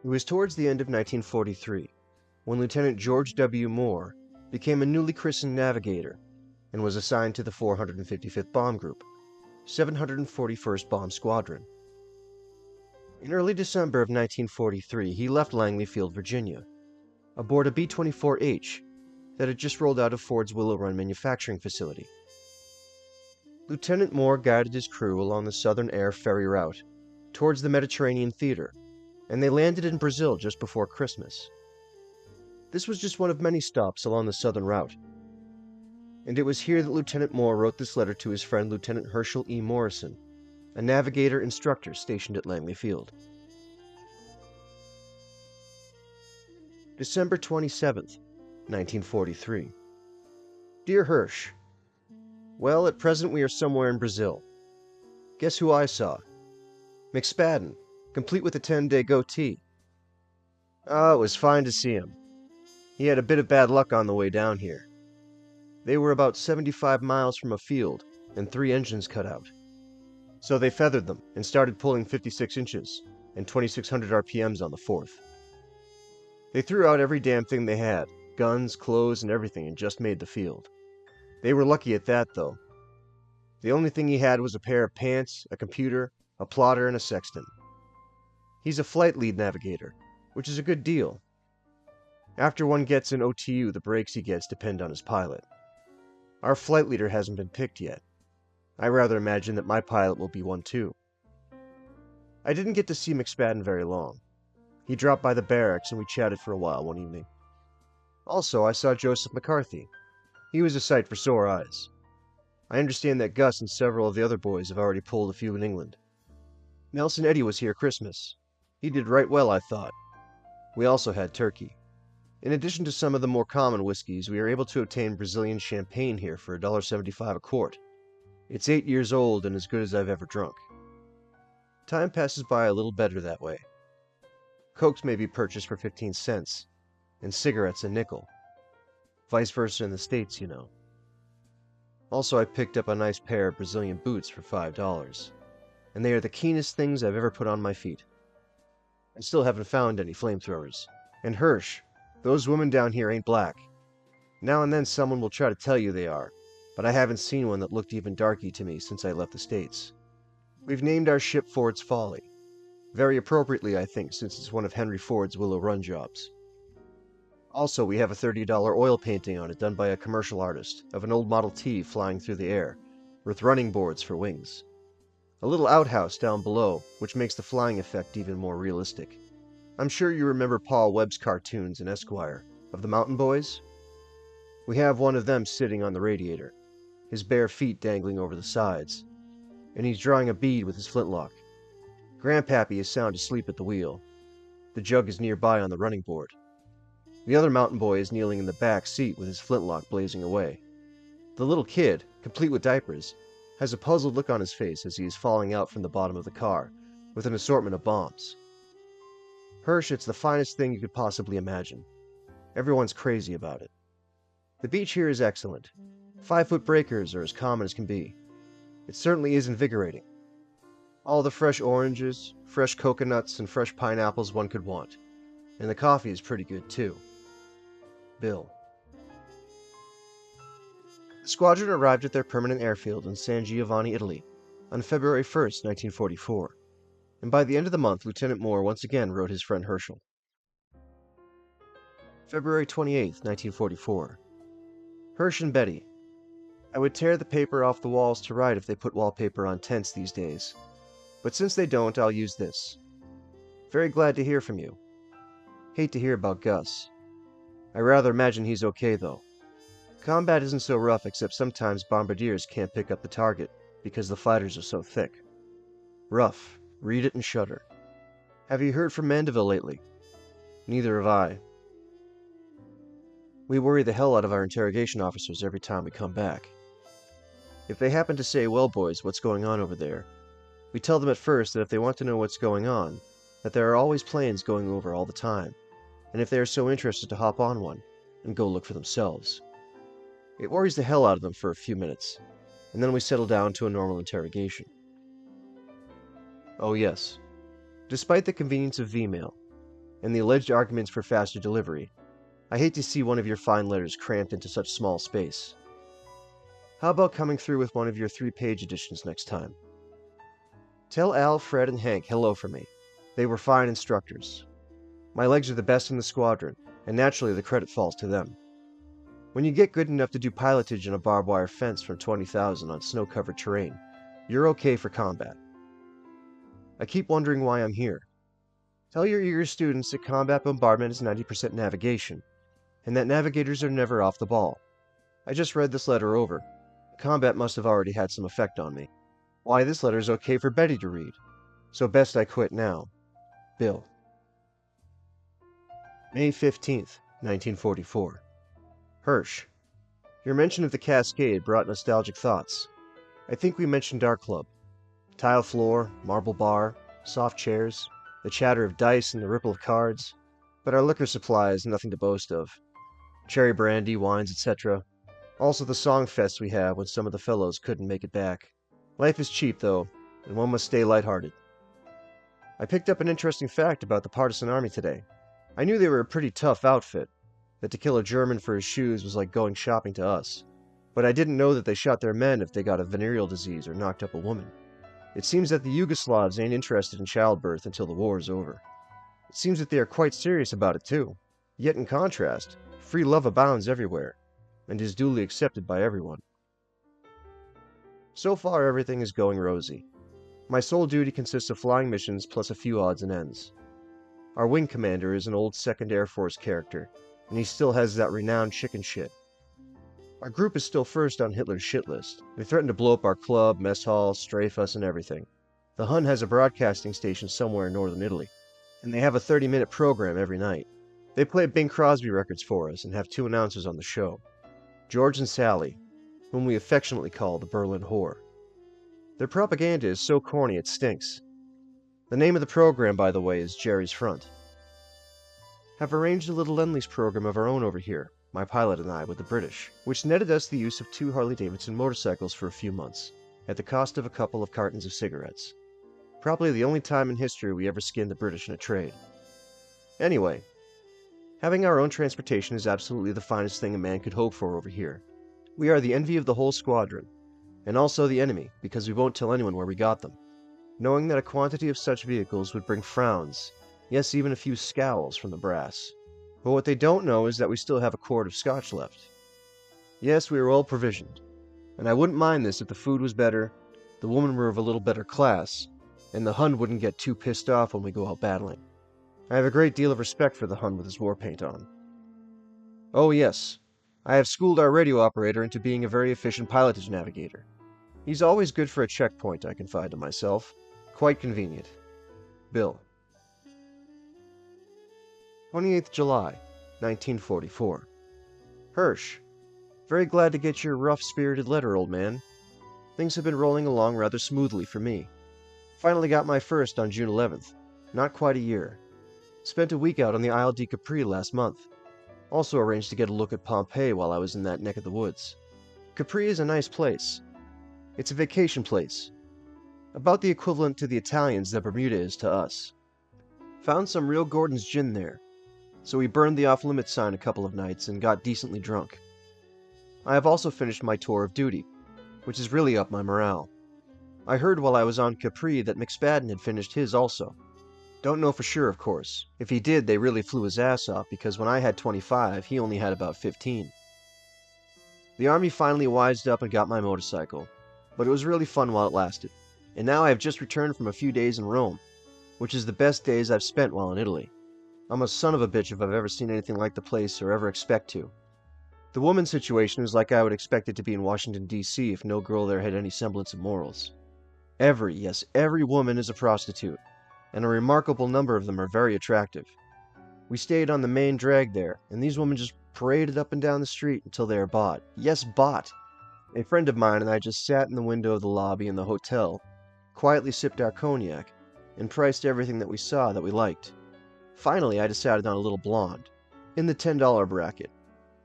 It was towards the end of 1943 when Lieutenant George W. Moore became a newly christened navigator and was assigned to the 455th Bomb Group, 741st Bomb Squadron. In early December of 1943, he left Langley Field, Virginia, aboard a B-24H that had just rolled out of Ford's Willow Run manufacturing facility. Lieutenant Moore guided his crew along the Southern Air ferry route towards the Mediterranean theater, and they landed in Brazil just before Christmas. This was just one of many stops along the southern route, and it was here that Lieutenant Moore wrote this letter to his friend Lieutenant Herschel E. Morrison, a navigator instructor stationed at Langley Field. December 27th, 1943. Dear Hirsch, well, at present we are somewhere in Brazil. Guess who I saw? McSpadden, complete with a 10-day goatee. Oh, it was fine to see him. He had a bit of bad luck on the way down here. They were about 75 miles from a field, and 3 engines cut out. So they feathered them and started pulling 56 inches and 2600 RPMs on the 4th. They threw out every damn thing they had, guns, clothes, and everything, and just made the field. They were lucky at that, though. The only thing he had was a pair of pants, a computer, a plotter, and a sextant. He's a flight lead navigator, which is a good deal. After one gets an OTU, the breaks he gets depend on his pilot. Our flight leader hasn't been picked yet. I rather imagine that my pilot will be one too. I didn't get to see McSpadden very long. He dropped by the barracks and we chatted for a while one evening. Also, I saw Joseph McCarthy. He was a sight for sore eyes. I understand that Gus and several of the other boys have already pulled a few in England. Nelson Eddy was here Christmas. He did right well, I thought. We also had turkey. In addition to some of the more common whiskeys, we are able to obtain Brazilian champagne here for $1.75 a quart. It's 8 years old and as good as I've ever drunk. Time passes by a little better that way. Cokes may be purchased for 15 cents, and cigarettes a nickel. Vice versa in the States, you know. Also, I picked up a nice pair of Brazilian boots for $5, and they are the keenest things I've ever put on my feet. I still haven't found any flamethrowers. And Hirsch, those women down here ain't black. Now and then someone will try to tell you they are, but I haven't seen one that looked even darky to me since I left the States. We've named our ship Ford's Folly. Very appropriately, I think, since it's one of Henry Ford's Willow Run jobs. Also, we have a $30 oil painting on it done by a commercial artist of an old Model T flying through the air, with running boards for wings. A little outhouse down below, which makes the flying effect even more realistic. I'm sure you remember Paul Webb's cartoons in Esquire, of the Mountain Boys? We have one of them sitting on the radiator, his bare feet dangling over the sides, and he's drawing a bead with his flintlock. Grandpappy is sound asleep at the wheel. The jug is nearby on the running board. The other mountain boy is kneeling in the back seat with his flintlock blazing away. The little kid, complete with diapers, has a puzzled look on his face as he is falling out from the bottom of the car, with an assortment of bombs. Hirsch, it's the finest thing you could possibly imagine. Everyone's crazy about it. The beach here is excellent. 5-foot breakers are as common as can be. It certainly is invigorating. All the fresh oranges, fresh coconuts, and fresh pineapples one could want. And the coffee is pretty good too. Bill. The squadron arrived at their permanent airfield in San Giovanni, Italy, on February 1st, 1944, and by the end of the month, Lieutenant Moore once again wrote his friend Herschel. February 28th, 1944. Hirsch and Betty. I would tear the paper off the walls to write if they put wallpaper on tents these days, but since they don't, I'll use this. Very glad to hear from you. Hate to hear about Gus. I rather imagine he's okay, though. Combat isn't so rough, except sometimes bombardiers can't pick up the target because the fighters are so thick. Rough. Read it and shudder. Have you heard from Mandeville lately? Neither have I. We worry the hell out of our interrogation officers every time we come back. If they happen to say, "Well, boys, what's going on over there?" we tell them at first that if they want to know what's going on, that there are always planes going over all the time, and if they are so interested to hop on one and go look for themselves. It worries the hell out of them for a few minutes, and then we settle down to a normal interrogation. Oh yes, despite the convenience of V-mail, and the alleged arguments for faster delivery. I hate to see one of your fine letters cramped into such small space. How about coming through with one of your 3-page editions next time? Tell Al, Fred, and Hank hello for me. They were fine instructors. My legs are the best in the squadron, and naturally the credit falls to them. When you get good enough to do pilotage in a barbed wire fence from 20,000 on snow-covered terrain, you're okay for combat. I keep wondering why I'm here. Tell your eager students that combat bombardment is 90% navigation, and that navigators are never off the ball. I just read this letter over. Combat must have already had some effect on me. Why, this letter is okay for Betty to read. So best I quit now. Bill. May 15th, 1944. Hirsch. Your mention of the Cascade brought nostalgic thoughts. I think we mentioned our club. Tile floor, marble bar, soft chairs, the chatter of dice and the ripple of cards. But our liquor supply is nothing to boast of. Cherry brandy, wines, etc. Also the song fests we have when some of the fellows couldn't make it back. Life is cheap, though, and one must stay lighthearted. I picked up an interesting fact about the partisan army today. I knew they were a pretty tough outfit, that to kill a German for his shoes was like going shopping to us. But I didn't know that they shot their men if they got a venereal disease or knocked up a woman. It seems that the Yugoslavs ain't interested in childbirth until the war is over. It seems that they are quite serious about it, too. Yet in contrast, free love abounds everywhere, and is duly accepted by everyone. So far, everything is going rosy. My sole duty consists of flying missions plus a few odds and ends. Our wing commander is an old 2nd Air Force character, and he still has that renowned chicken shit. Our group is still first on Hitler's shit list. They threaten to blow up our club, mess hall, strafe us, and everything. The Hun has a broadcasting station somewhere in northern Italy, and they have a 30-minute program every night. They play Bing Crosby records for us and have 2 announcers on the show, George and Sally, whom we affectionately call the Berlin Whore. Their propaganda is so corny it stinks. The name of the program, by the way, is Jerry's Front. Have arranged a little Lend-Lease program of our own over here, my pilot and I, with the British, which netted us the use of 2 Harley-Davidson motorcycles for a few months, at the cost of a couple of cartons of cigarettes. Probably the only time in history we ever skinned the British in a trade. Anyway, having our own transportation is absolutely the finest thing a man could hope for over here. We are the envy of the whole squadron, and also the enemy, because we won't tell anyone where we got them, knowing that a quantity of such vehicles would bring frowns, yes, even a few scowls from the brass. But what they don't know is that we still have a quart of scotch left. Yes, we are well provisioned, and I wouldn't mind this if the food was better, the women were of a little better class, and the Hun wouldn't get too pissed off when we go out battling. I have a great deal of respect for the Hun with his war paint on. Oh yes, I have schooled our radio operator into being a very efficient pilotage navigator. He's always good for a checkpoint, I confide to myself. Quite convenient. Bill. 28th July, 1944. Hirsch. Very glad to get your rough-spirited letter, old man. Things have been rolling along rather smoothly for me. Finally got my first on June 11th. Not quite a year. Spent a week out on the Isle de Capri last month. Also arranged to get a look at Pompeii while I was in that neck of the woods. Capri is a nice place. It's a vacation place. About the equivalent to the Italians that Bermuda is to us. Found some real Gordon's gin there, so we burned the off-limits sign a couple of nights and got decently drunk. I have also finished my tour of duty, which has really upped my morale. I heard while I was on Capri that McSpadden had finished his also. Don't know for sure, of course. If he did, they really flew his ass off, because when I had 25, he only had about 15. The Army finally wised up and got my motorcycle, but it was really fun while it lasted. And now I have just returned from a few days in Rome, which is the best days I've spent while in Italy. I'm a son of a bitch if I've ever seen anything like the place or ever expect to. The woman situation is like I would expect it to be in Washington, D.C. if no girl there had any semblance of morals. Every woman is a prostitute, and a remarkable number of them are very attractive. We stayed on the main drag there, and these women just paraded up and down the street until they are bought. Yes, bought! A friend of mine and I just sat in the window of the lobby in the hotel, quietly sipped our cognac, and priced everything that we saw that we liked. Finally, I decided on a little blonde, in the $10 bracket.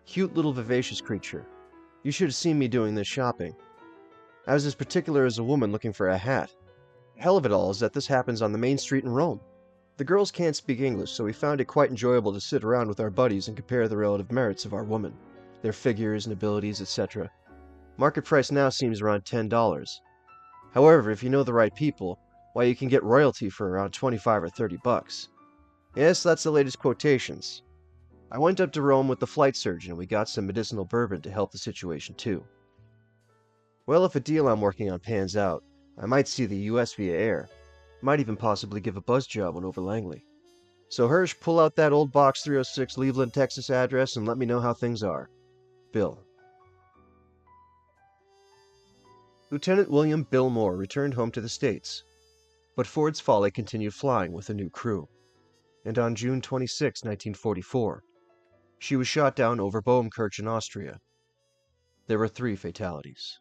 Cute little vivacious creature. You should have seen me doing this shopping. I was as particular as a woman looking for a hat. The hell of it all is that this happens on the main street in Rome. The girls can't speak English, so we found it quite enjoyable to sit around with our buddies and compare the relative merits of our women, their figures and abilities, etc. Market price now seems around $10. However, if you know the right people, why, you can get royalty for around 25 or 30 bucks. Yes, that's the latest quotations. I went up to Rome with the flight surgeon and we got some medicinal bourbon to help the situation too. Well, if a deal I'm working on pans out, I might see the US via air. Might even possibly give a buzz job on over Langley. So Hirsch, pull out that old Box 306 Leveland, Texas address and let me know how things are. Bill. Lieutenant William Bill Moore returned home to the States, but Ford's Folly continued flying with a new crew. And on June 26, 1944, she was shot down over Bohmkirch in Austria. There were 3 fatalities.